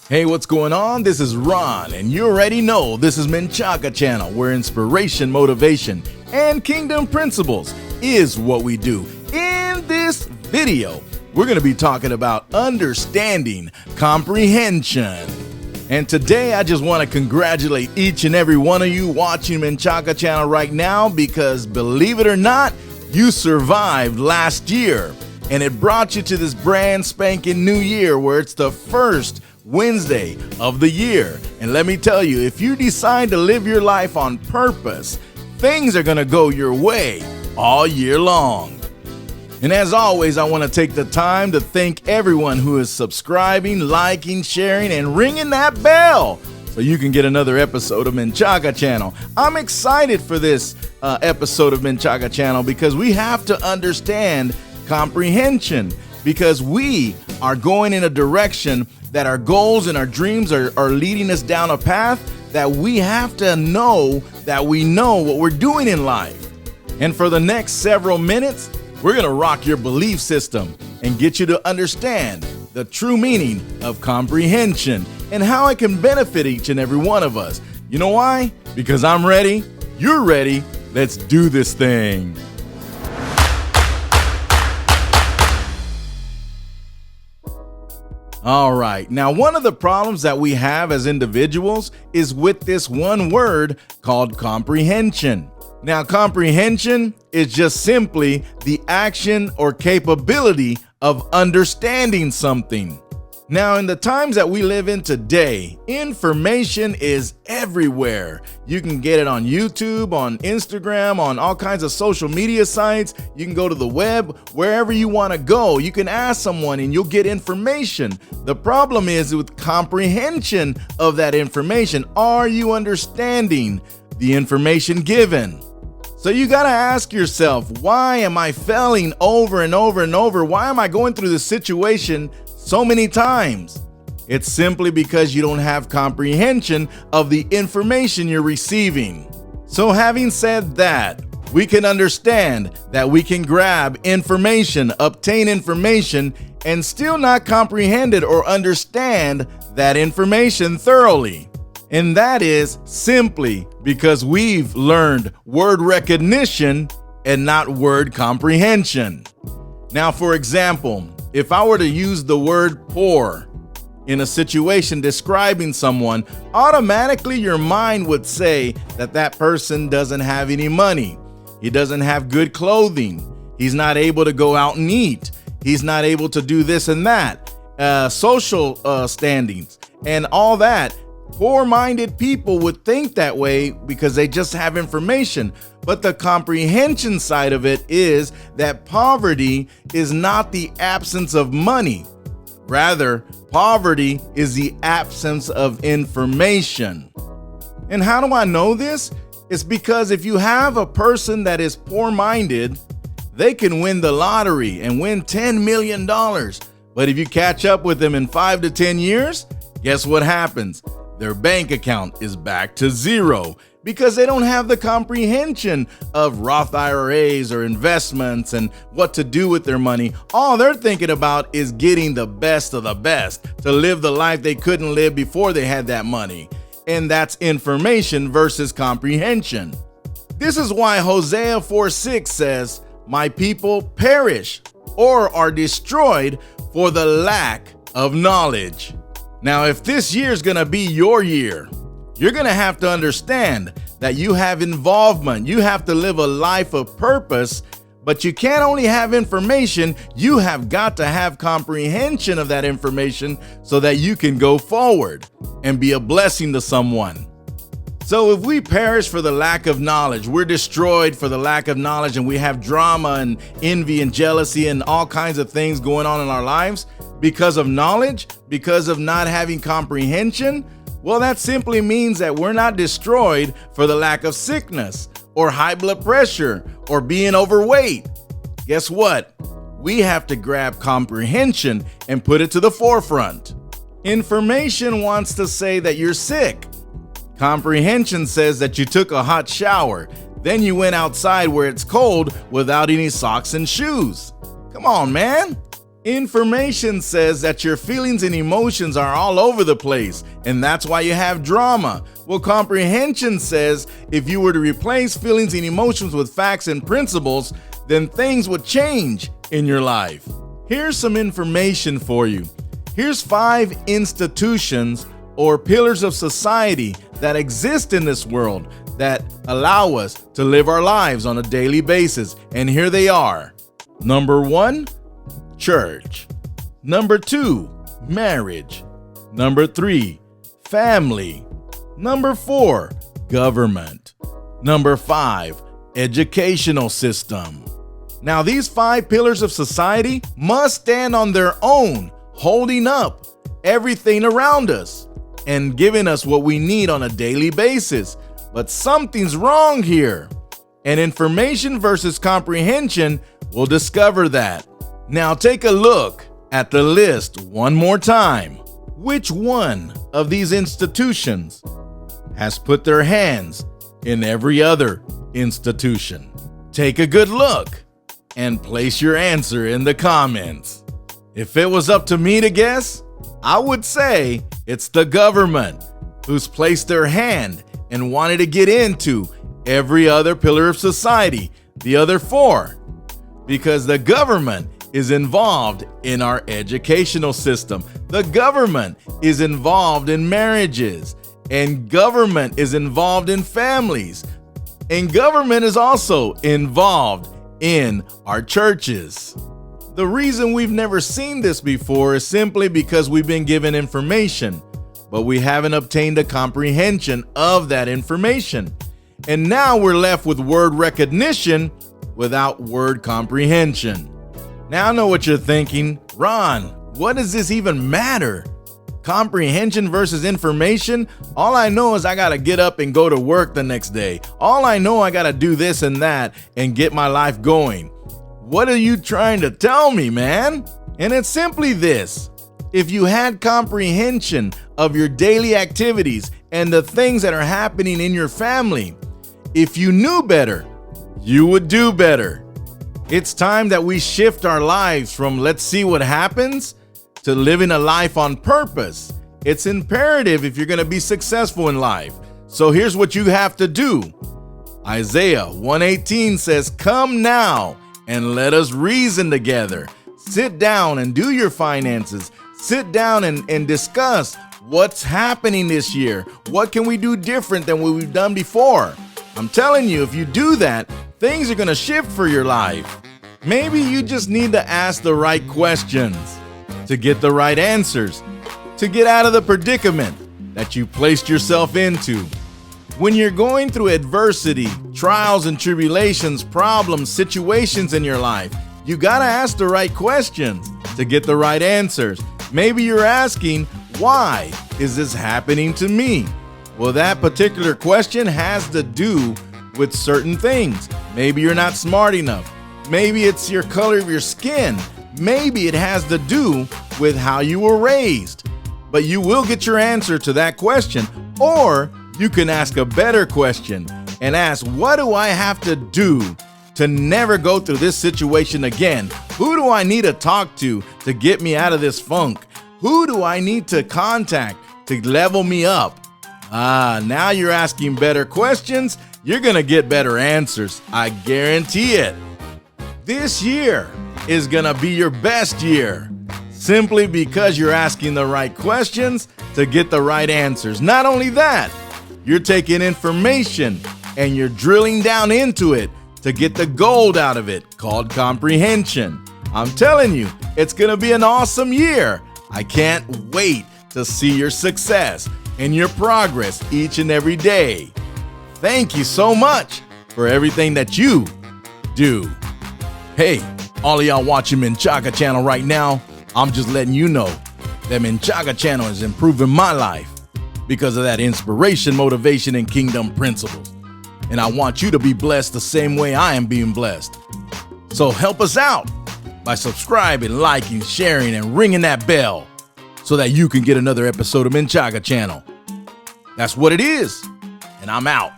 Hey, what's going on? This is Ron, and you already know this is MenchacaChannel, where inspiration, motivation, and kingdom principles is what we do. In this video, we're going to be talking about understanding comprehension. And today, I just want to congratulate each and every one of you watching MenchacaChannel right now, because believe it or not, you survived last year, and it brought you to this brand spanking new year where it's the first Wednesday of the year. And let me tell you, if you decide to live your life on purpose, things are going to go your way all year long. And as always, I want to take the time to thank everyone who is subscribing, liking, sharing, and ringing that bell so you can get another episode of MenchacaChannel. I'm excited for this episode of MenchacaChannel because we have to understand comprehension, because we are going in a direction that our goals and our dreams are leading us down a path that we have to know that we know what we're doing in life. And for the next several minutes, we're going to rock your belief system and get you to understand the true meaning of comprehension and how it can benefit each and every one of us. You know why? Because I'm ready, you're ready, let's do this thing. All right, now one of the problems that we have as individuals is with this one word called comprehension. Now, comprehension is just simply the action or capability of understanding something. Now, in the times that we live in today, information is everywhere. You can get it on YouTube, on Instagram, on all kinds of social media sites. You can go to the web, wherever you want to go. You can ask someone and you'll get information. The problem is with comprehension of that information. Are you understanding the information given? So you got to ask yourself, why am I failing over and over and over? Why am I going through this situation so many times? It's simply because you don't have comprehension of the information you're receiving. So having said that, we can understand that we can grab information, obtain information, and still not comprehend it or understand that information thoroughly. And that is simply because we've learned word recognition and not word comprehension. Now, for example, if I were to use the word poor in a situation describing someone, automatically your mind would say that that person doesn't have any money. He doesn't have good clothing. He's not able to go out and eat. He's not able to do this and that, social standings and all that. Poor-minded people would think that way because they just have information. But the comprehension side of it is that poverty is not the absence of money. Rather, poverty is the absence of information. And how do I know this? It's because if you have a person that is poor-minded, they can win the lottery and win $10 million. But if you catch up with them in 5 to 10 years, guess what happens? Their bank account is back to zero because they don't have the comprehension of Roth IRAs or investments and what to do with their money. All they're thinking about is getting the best of the best to live the life they couldn't live before they had that money. And that's information versus comprehension. This is why Hosea 4:6 says, "My people perish or are destroyed for the lack of knowledge." Now, if this year is going to be your year, you're going to have to understand that you have involvement. You have to live a life of purpose, but you can't only have information. You have got to have comprehension of that information so that you can go forward and be a blessing to someone. So if we perish for the lack of knowledge, we're destroyed for the lack of knowledge, and we have drama and envy and jealousy and all kinds of things going on in our lives because of knowledge, because of not having comprehension, well, that simply means that we're not destroyed for the lack of sickness or high blood pressure or being overweight. Guess what? We have to grab comprehension and put it to the forefront. Information wants to say that you're sick. Comprehension says that you took a hot shower, then you went outside where it's cold without any socks and shoes. Come on, man. Information says that your feelings and emotions are all over the place, and that's why you have drama. Well, comprehension says if you were to replace feelings and emotions with facts and principles, then things would change in your life. Here's some information for you. Here's 5 institutions or pillars of society that exist in this world that allow us to live our lives on a daily basis. And here they are. Number 1, church. Number 2, marriage. Number 3, family. Number 4, government. Number 5, educational system. Now, these 5 pillars of society must stand on their own, holding up everything around us and giving us what we need on a daily basis. But something's wrong here. And information versus comprehension will discover that. Now take a look at the list one more time. Which one of these institutions has put their hands in every other institution? Take a good look and place your answer in the comments. If it was up to me to guess, I would say it's the government who's placed their hand and wanted to get into every other pillar of society, the other 4, because the government is involved in our educational system. The government is involved in marriages, and government is involved in families, and government is also involved in our churches. The reason we've never seen this before is simply because we've been given information, but we haven't obtained a comprehension of that information. And now we're left with word recognition without word comprehension. Now I know what you're thinking. Ron, what does this even matter? Comprehension versus information? All I know is I gotta get up and go to work the next day. All I know I gotta do this and that and get my life going. What are you trying to tell me, man? And it's simply this. If you had comprehension of your daily activities and the things that are happening in your family, if you knew better, you would do better. It's time that we shift our lives from let's see what happens to living a life on purpose. It's imperative if you're going to be successful in life. So here's what you have to do. Isaiah 1:18 says, "Come now and let us reason together." Sit down and do your finances. Sit down and discuss what's happening this year. What can we do different than what we've done before? I'm telling you, if you do that, things are going to shift for your life. Maybe you just need to ask the right questions to get the right answers, to get out of the predicament that you placed yourself into. When you're going through adversity, trials and tribulations, problems, situations in your life, you gotta ask the right questions to get the right answers. Maybe you're asking, why is this happening to me? Well, that particular question has to do with certain things. Maybe you're not smart enough. Maybe it's your color of your skin. Maybe it has to do with how you were raised. But you will get your answer to that question. Or you can ask a better question and ask, what do I have to do to never go through this situation again? Who do I need to talk to get me out of this funk? Who do I need to contact to level me up? Now you're asking better questions. You're going to get better answers. I guarantee it. This year is going to be your best year simply because you're asking the right questions to get the right answers. Not only that, you're taking information and you're drilling down into it to get the gold out of it, called comprehension. I'm telling you, it's going to be an awesome year. I can't wait to see your success and your progress each and every day. Thank you so much for everything that you do. Hey, all of y'all watching MenchacaChannel right now, I'm just letting you know that MenchacaChannel is improving my life because of that inspiration, motivation, and kingdom principles. And I want you to be blessed the same way I am being blessed. So help us out by subscribing, liking, sharing, and ringing that bell so that you can get another episode of MenchacaChannel. That's what it is, and I'm out.